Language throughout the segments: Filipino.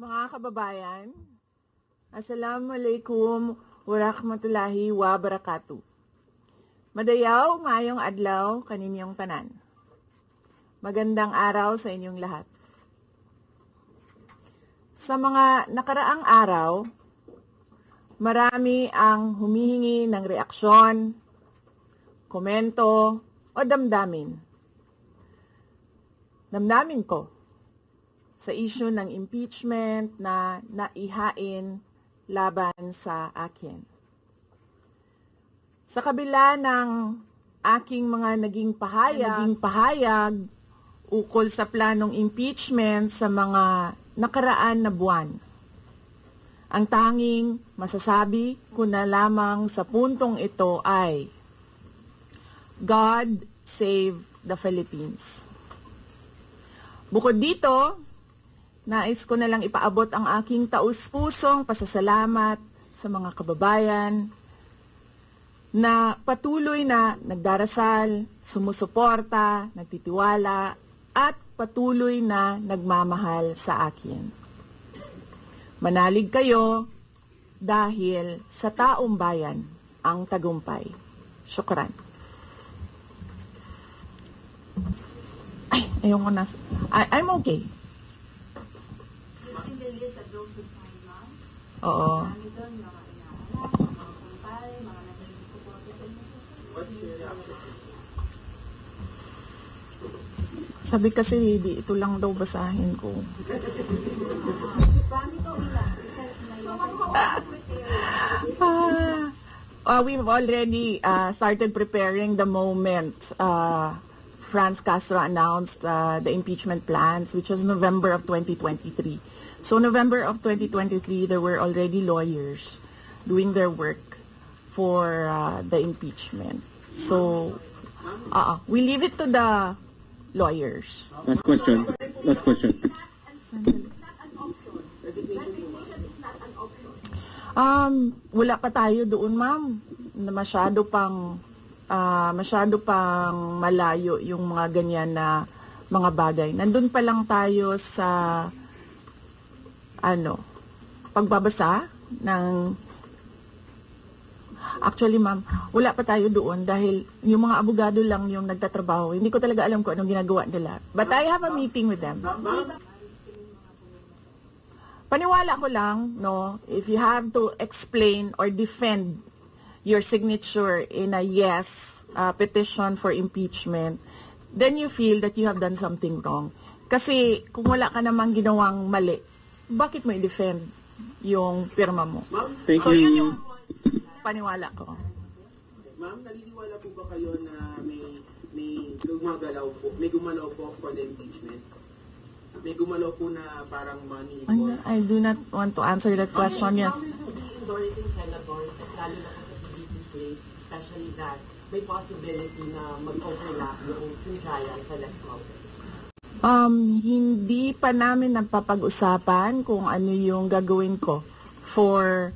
Mga kababayan, Assalamualaikum warahmatullahi wabarakatuh. Madayaw, maayong adlaw, kaninyong tanan. Magandang araw sa inyong lahat. Sa mga nakaraang araw, marami ang humihingi ng reaksyon, komento, o damdamin. Damdamin ko sa issue ng impeachment na naihain laban sa akin. Sa kabila ng aking mga naging pahayag ukol sa planong impeachment sa mga nakaraan na buwan, ang tanging masasabi ko na lamang sa puntong ito ay God save the Philippines. Bukod dito, nais ko na lang ipaabot ang aking taus-pusong pasasalamat sa mga kababayan na patuloy na nagdarasal, sumusuporta, nagtitiwala, at patuloy na nagmamahal sa akin. Manalig kayo dahil sa taong bayan ang tagumpay. Syukran. Ayoko na. I'm okay. Oo. Sabi kasi, di ito lang daw basahin ko. We've already started preparing the moment Franz Castro announced the impeachment plans, which was November of 2023. So November of 2023, there were already lawyers doing their work for the impeachment. So we leave it to the lawyers. Last question. Wala pa tayo doon, ma'am. Masyado pang malayo yung mga ganyan na mga bagay. Nandun pa lang tayo sa pagbabasa ng... Actually, ma'am, wala pa tayo doon dahil yung mga abogado lang yung nagtatrabaho. Hindi ko talaga alam kung anong ginagawa nila. But I have a meeting with them. Paniwala ko lang, no, if you have to explain or defend your signature in a yes petition for impeachment, then you feel that you have done something wrong. Kasi kung wala ka namang ginawang mali, bakit mo i-defend yung pirma mo? Thank so you. Yun yung paniwala ko. Ma'am, naniniwala po ba kayo na may gumalaw po for the impeachment? May gumalaw po na parang money for... I do not want to answer that question, yes. Ma'am, will be endorsing senators, lalo na po sa PDP slates, especially that may possibility na mag-overlap yung trial sa next Congress. Hindi pa namin napapag-usapan kung ano yung gagawin ko for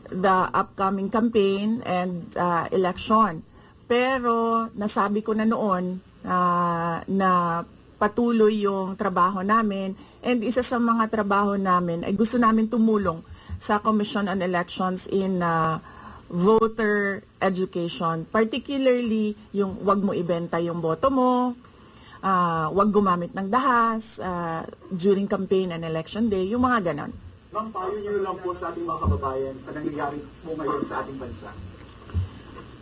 the upcoming campaign and election. Pero nasabi ko na noon na patuloy yung trabaho namin, and isa sa mga trabaho namin ay gusto namin tumulong sa Commission on Elections in voter education, particularly yung wag mo ibenta yung boto mo, wag gumamit ng dahas during campaign and election day, yung mga ganon. Ma'am, payo niyo lang po sa ating mga kababayan sa nangyayari po ngayon sa ating bansa.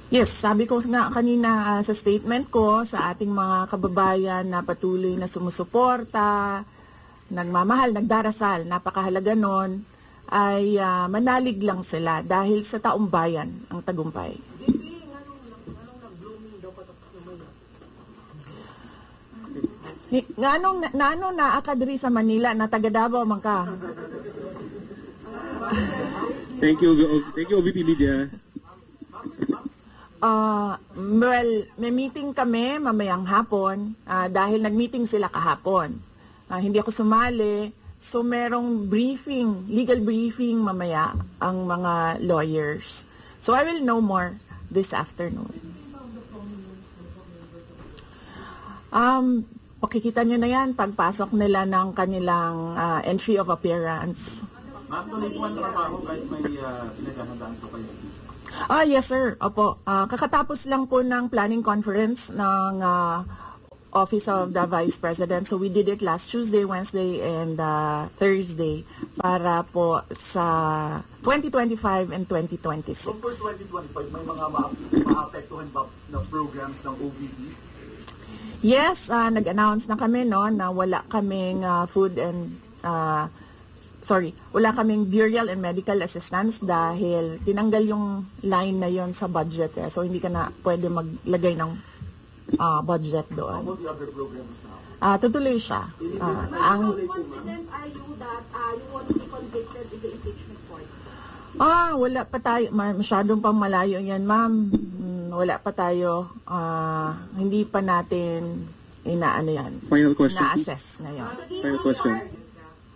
Yes, sabi ko nga kanina sa statement ko sa ating mga kababayan na patuloy na sumusuporta, nagmamahal, nagdarasal, napakahalaga nun, ay manalig lang sila dahil sa taong bayan ang tagumpay. Ngano na akadri sa Manila na taga Davao man ka? Thank you, OVP Media. Well, may meeting kami mamayang hapon dahil nag-meeting sila kahapon. Hindi ako sumali, so merong briefing, legal briefing mamaya ang mga lawyers. So I will know more this afternoon. Pakikita nyo na yan pagpasok nila ng kanilang entry of appearance. Ma'am, tuloy po ang trabaho kahit may pinaghahandaan po kayo. Yes sir. Opo. Kakatapos lang po ng planning conference ng Office of the Vice President. So we did it last Tuesday, Wednesday, and Thursday para po sa 2025 and 2026. So for 2025, may mga maapektuhan ba na programs ng OVP? Yes, nag-announce na kami no na wala kaming wala kaming burial and medical assistance dahil tinanggal yung line na yon sa budget so hindi ka na pwede maglagay ng budget How doon. about the other programs now? Tutuloy siya. How confident are you that you won't be convicted in the impeachment court? Wala pa tayo. Masyadong pang malayo yan, ma'am. Wala pa tayo. Hindi pa natin inaano yan. Final question, please. Na-assess ngayon. Final question.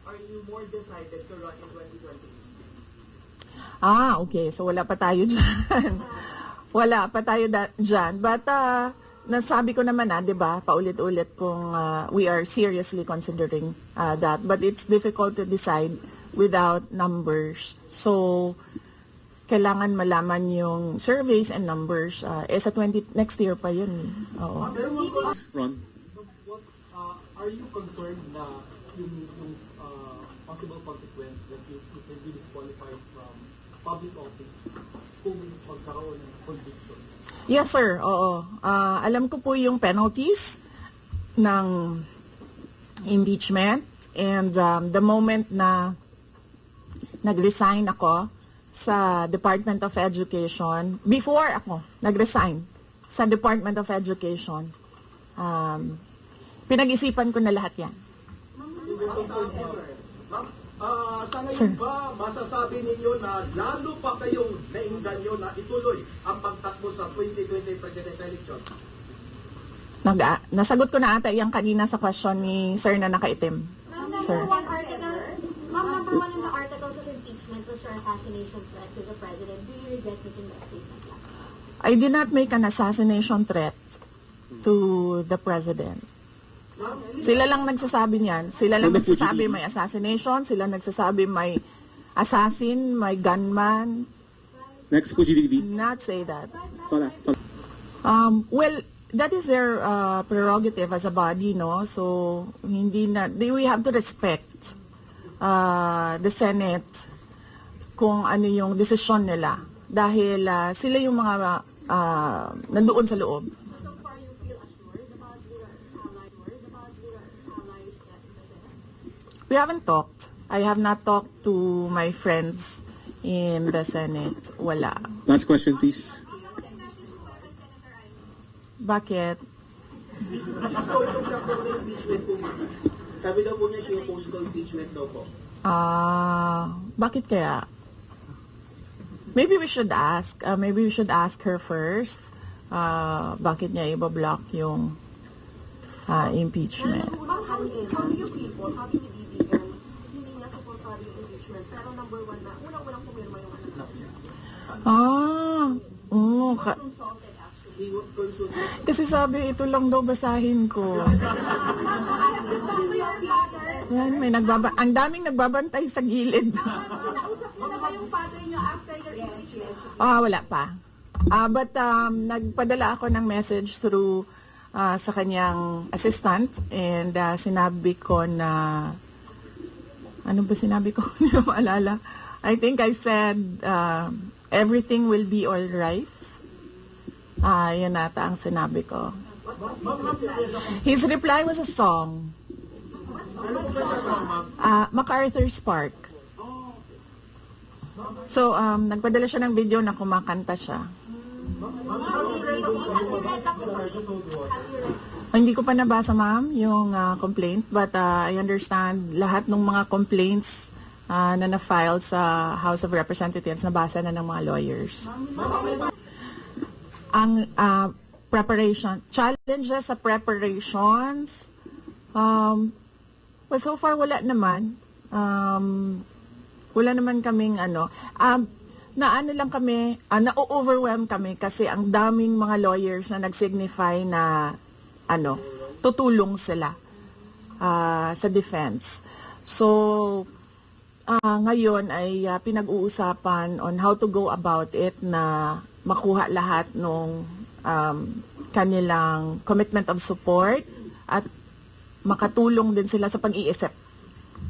Are you more decided to run in 2020? Okay. So wala pa tayo dyan. Wala pa tayo dyan. But nasabi ko naman 'di ba, paulit-ulit kung we are seriously considering that. But it's difficult to decide without numbers. So kailangan malaman yung surveys and numbers sa next year pa yun. Oo. Ron. What, are you concerned na yung possible consequence that you can be disqualified from public office kung magkaroon ng conviction? Yes sir, oo. Alam ko po yung penalties ng impeachment and the moment na nag-resign ako sa Department of Education, before ako nag-resign sa Department of Education, pinag-isipan ko na lahat yan. Sa Sir. ngayon ba, masasabi ninyo na lalo pa kayong nainganyo na ituloy ang pagtakbo sa 2020 presidential election? Nasagot ko na ata yung kanina sa question ni sir na nakaitim. Sir. Number one in the articles of impeachment was your assassination threat to the president. Do you regret making that statement last night? I did not make an assassination threat to the president. Sila lang nagsasabi niyan. Sila lang nagsasabi may assassination. Sila nagsasabi may assassin, may gunman. Next po, GDB. Not say that. Wala. Well, that is their prerogative as a body, no? So, we have to respect the Senate kung ano yung desisyon nila. Dahil sila yung mga nandoon sa loob. So far, you feel assured about your allies in the Senate? We haven't talked. I have not talked to my friends in the Senate. Wala. Last question, please. Bakit? Gusto itong plakbo ng impeachment po, ma'am. Sabi daw po niya siya yung post impeachment daw po. Bakit kaya? Maybe we should ask. Maybe we should ask her first. Bakit niya ibablock yung impeachment? Ma'am, how do you feel po? Sabi ni BBM, hindi niya supportado yung impeachment. Pero number one na, unang-unang pumirma yung anak niya. Consulted actually. He would consult. Kasi sabi, ito lang daw basahin ko. Yan, ang daming nagbabantay sa gilid. Nausap niyo na ba yung father niyo after your impeachment? Wala pa. But nagpadala ako ng message through sa kanyang assistant and sinabi ko na ano ba sinabi ko? Hindi ko maalala. I think I said everything will be all right. Yan ata ang sinabi ko. His reply was a song. MacArthur's Park. So, nagpadala siya ng video na kumakanta siya. Hindi ko pa nabasa, ma'am, yung complaint. But I understand lahat ng mga complaints na na-file sa House of Representatives, nabasa na ng mga lawyers. Ang preparation, challenges sa preparations, well, so far wala naman. Wala naman kaming na-overwhelm kami kasi ang daming mga lawyers na nag-signify na tutulong sila sa defense. So, ngayon ay pinag-uusapan on how to go about it na makuha lahat ng kanilang commitment of support at makatulong din sila sa pag-iisip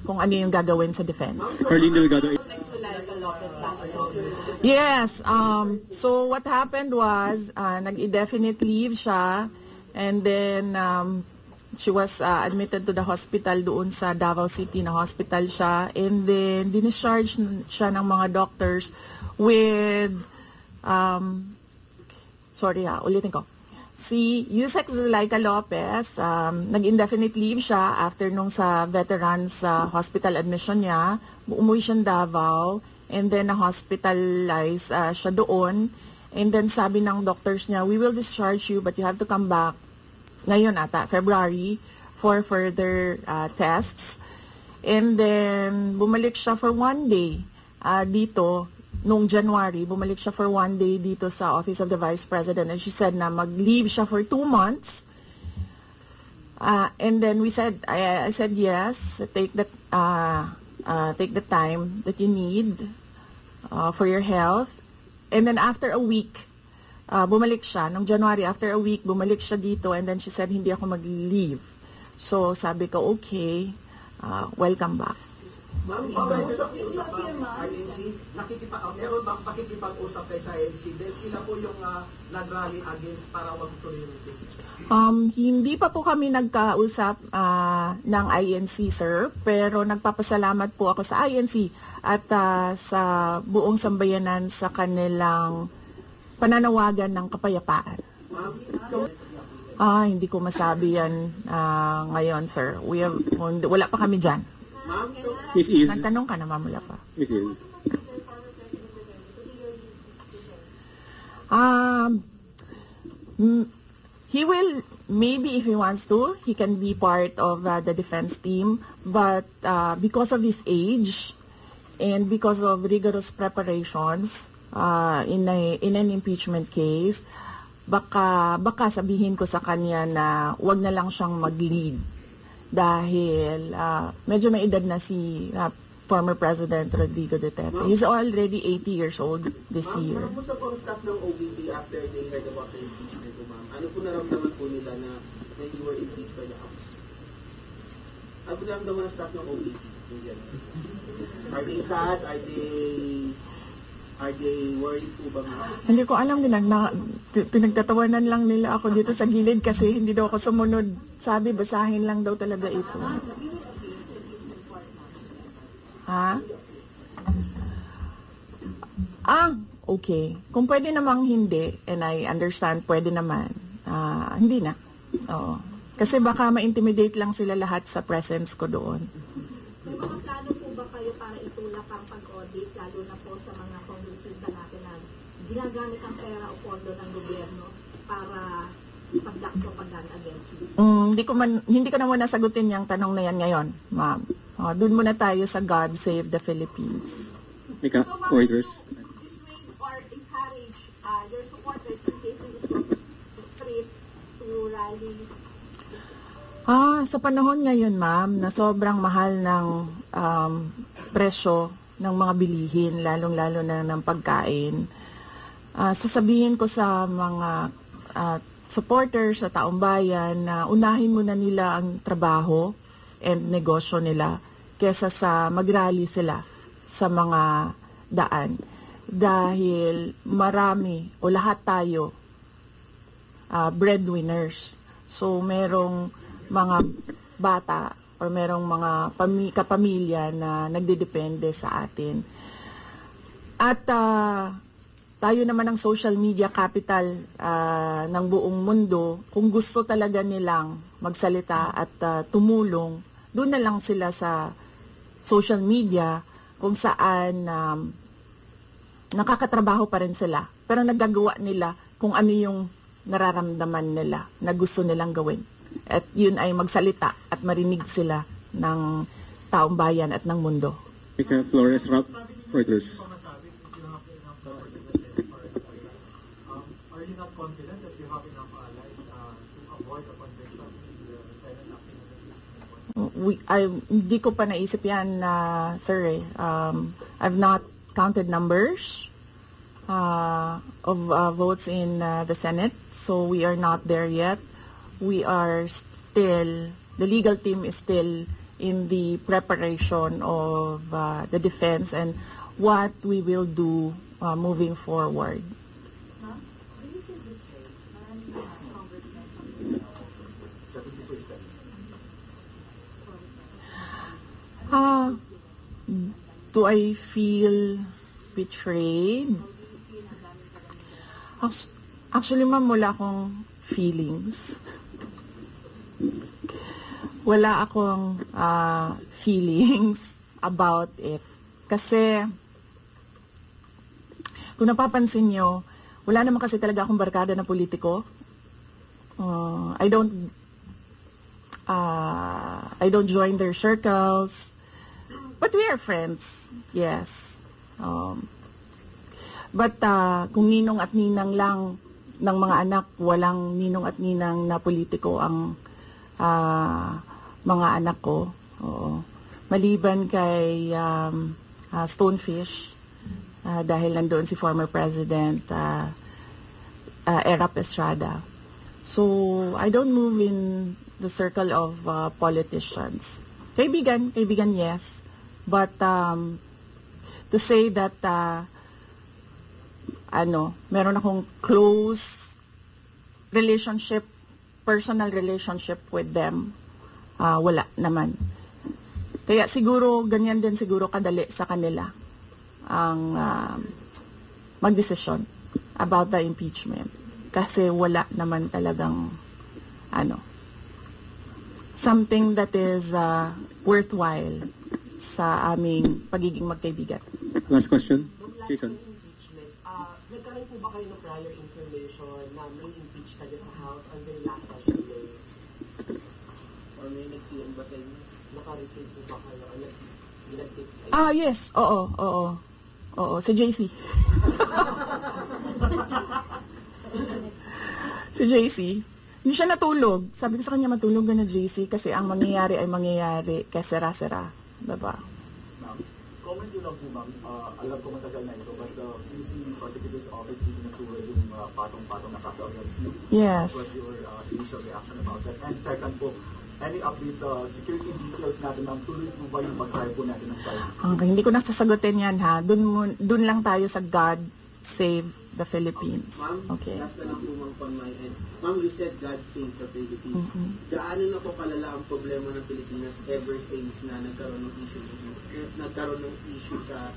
kung ano yung gagawin sa defense. Arlene Delgado. Yes, so what happened was, nag-indefinite leave siya, and then she was admitted to the hospital doon sa Davao City na hospital siya, and then discharge siya ng mga doctors with, ulitin ko. Si Yusek Zulaika Lopez, nag-indefinite leave siya after nung sa veterans hospital admission niya, umuwi siyang Davao, and then na-hospitalize siya doon. And then sabi ng doctors niya, we will discharge you but you have to come back ngayon February, for further tests. And then bumalik siya for 1 day dito, nung January, bumalik siya for 1 day dito sa Office of the Vice President. And she said na mag-leave siya for 2 months. And then I said yes, take the time that you need for your health. And then after a week, bumalik siya. Nung January, after a week, bumalik siya dito. And then she said, hindi ako mag-leave. So sabi ko, okay, welcome back. Ma'am, pag-usap niyo sa INC, meron bang pakikipag-usap kayo sa INC? Dahil sila po yung nag-rally against para magtuloy ng Hindi pa po kami nagkausap ng INC, sir, pero nagpapasalamat po ako sa INC at sa buong sambayanan sa kanilang pananawagan ng kapayapaan. Hindi ko masabi yan ngayon, sir. Wala pa kami dyan. Miss Iz. Nagtanong ka na, mamula pa. Miss Iz. He will, maybe if he wants to, he can be part of the defense team. But because of his age and because of rigorous preparations in an impeachment case, baka sabihin ko sa kanya na wag na lang siyang mag-lead. Dahil medyo may edad na si former President Rodrigo Duterte. He's already 80 years old this year. Ma'am, kumusta po ang staff ng OVP after they heard about the impeachment ko, ma'am? Ano po naramdaman po nila na you were impeached by the House? Ano po naramdaman ng staff ng OVP? Are they sad? Are they worried po ba, ma'am? Hindi ko alam din, pinagtatawanan lang nila ako dito sa gilid kasi hindi daw ako sumunod. Sabi, basahin lang daw talaga ito. Ha? Okay. Kung pwede namang hindi, and I understand, pwede naman. Hindi na. Oo. Kasi baka ma-intimidate lang sila lahat sa presence ko doon. May mga plano po ba kayo para itulak ang pag-audit, lalo na po sa mga kongresista natin na ginagamit ang pera o pondo ng gobyerno para ipag-block propaganda against you? Hindi ko na muna sagutin yung tanong na yan ngayon, ma'am. Doon muna tayo sa God Save the Philippines. Mika, orders. Dissuade or encourage your supporters in case they go to the street to rally? Sa panahon ngayon, ma'am, na sobrang mahal ng presyo ng mga bilihin, lalong-lalo na ng pagkain, sasabihin ko sa mga supporters sa taong bayan na unahin muna nila ang trabaho and negosyo nila kesa sa mag-rally sila sa mga daan. Dahil marami o lahat tayo breadwinners. So merong mga bata o merong mga kapamilya na nagdedepende sa atin. At tayo naman ang social media capital ng buong mundo. Kung gusto talaga nilang magsalita at tumulong, doon na lang sila sa social media kung saan nakakatrabaho pa rin sila. Pero nagagawa nila kung ano yung nararamdaman nila na gusto nilang gawin. At yun ay magsalita at marinig sila ng taong bayan at ng mundo. Mika Flores, orders. Are you not confident that you have enough allies to avoid a convention in the Hindi ko pa naisip yan, sir. I've not counted numbers of votes in the Senate, so we are not there yet. We are still, the legal team is still in the preparation of the defense and what we will do moving forward. Do I feel betrayed? Actually, ma'am, wala akong feelings. Wala akong feelings about it. Kasi, kung napapansin nyo, wala naman kasi talaga akong barkada na politiko. I don't join their circles. But we are friends, yes. But kung ninong at ninang lang ng mga anak, walang ninong at ninang na politiko ang mga anak ko. Oo. Maliban kay Stonefish, dahil nandoon si former President Erap Estrada. So, I don't move in the circle of politicians. Kaibigan, yes. But to say that meron akong close relationship, personal relationship with them, wala naman. Kaya siguro ganyan din siguro kadali sa kanila ang magdesisyon about the impeachment. Kasi wala naman talagang something that is worthwhile sa aming pagiging magkaibigan. Last question, Jason. Impeachment, nagkaroon po ba kayo ng prior information na may impeach kayo sa House under last session day? Or may nag-PM ba kayo? Naka-receive po ba kayo? Or nag-tip sa Yes. Oo. Si JC. Si JC. Hindi siya natulog. Sabi ko sa kanya, matulog ka na, JC, kasi ang mangyayari ay mangyayari kaya sera-sera. Diba? Comment yun lang po, ma'am. Alam ko matagal na ito, but UC Prosecutor's Office hindi nasura yung patong-patong na kaso against you. Yes. What was your initial reaction about that? And second po, any updates, security details natin, ma'am, tuloy po ba yung pag-try po natin ng privacy? Okay, hindi ko nasasagutin yan, ha. Dun lang tayo sa God Save the Philippines. Ma'am, Okay. last na lang po ma'am on my end. Ma'am, you said God save the Philippines. Gaano na po kalala ang problema ng Pilipinas ever since na nagkaroon ng issue sa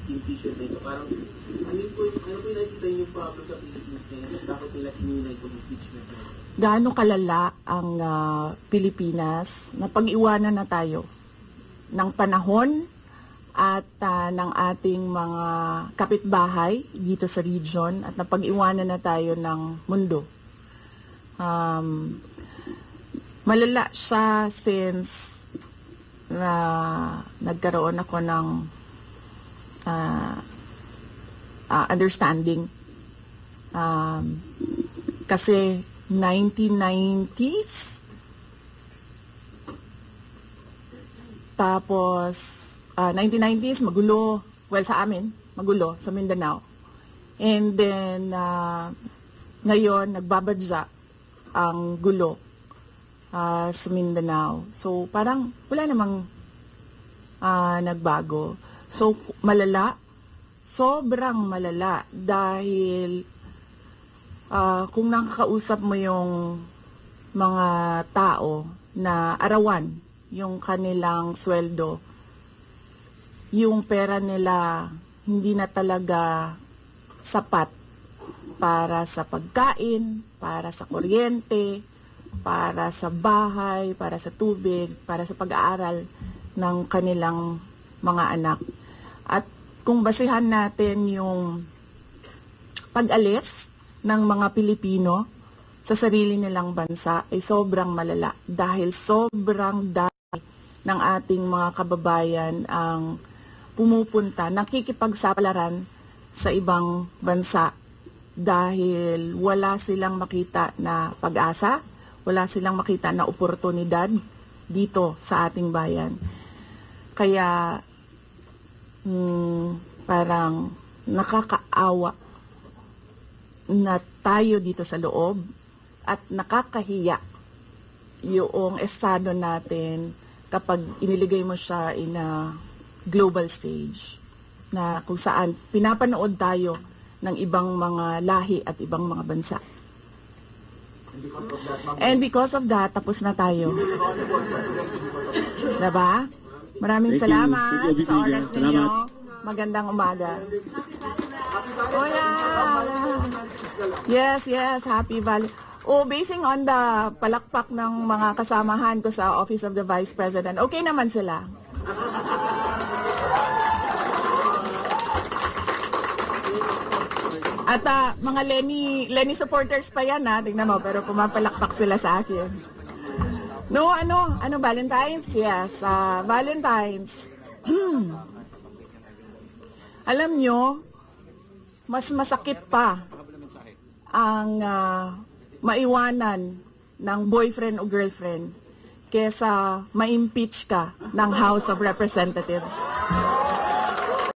impeachment na ito? Parang, ano po yung nakikita niyo problem sa Philippines ngayon? Bakit nila kininay itong impeachment na ito? Gaano kalala ang Pilipinas na pag-iwanan na tayo ng panahon at ng ating mga kapitbahay dito sa region at napag-iwanan na tayo ng mundo. Malala siya since na nagkaroon ako ng understanding. Kasi 1990s, tapos 1990s, magulo. Well, sa amin, magulo, sa Mindanao. And then, ngayon, nagbabadya ang gulo sa Mindanao. So, parang wala namang nagbago. So, malala. Sobrang malala. Dahil, kung nakakausap mo yung mga tao na arawan yung kanilang sweldo, yung pera nila hindi na talaga sapat para sa pagkain, para sa kuryente, para sa bahay, para sa tubig, para sa pag-aaral ng kanilang mga anak. At kung basihan natin yung pag-alis ng mga Pilipino sa sarili nilang bansa ay sobrang malala dahil sobrang dami ng ating mga kababayan ang pumupunta, nakikipagsapalaran sa ibang bansa dahil wala silang makita na pag-asa, wala silang makita na oportunidad dito sa ating bayan. Kaya parang nakakaawa na tayo dito sa loob at nakakahiya yung estado natin kapag iniligay mo siya in a global stage na kung saan pinapanood tayo ng ibang mga lahi at ibang mga bansa. And because of that, tapos na tayo. Diba? Maraming Thank you. salamat Thank you, sa oras Salamat. ninyo. Magandang umaga. Oh yeah. Yes, happy Valley. Oh, basing on the palakpak ng mga kasamahan ko sa Office of the Vice President, okay naman sila. At mga Lenny supporters pa yan tingnan mo, pero pumapalakpak sila sa akin. No, Valentine's? Yes, Valentine's. Alam nyo, mas masakit pa ang maiwanan ng boyfriend o girlfriend kesa ma-impeach ka ng House of Representatives.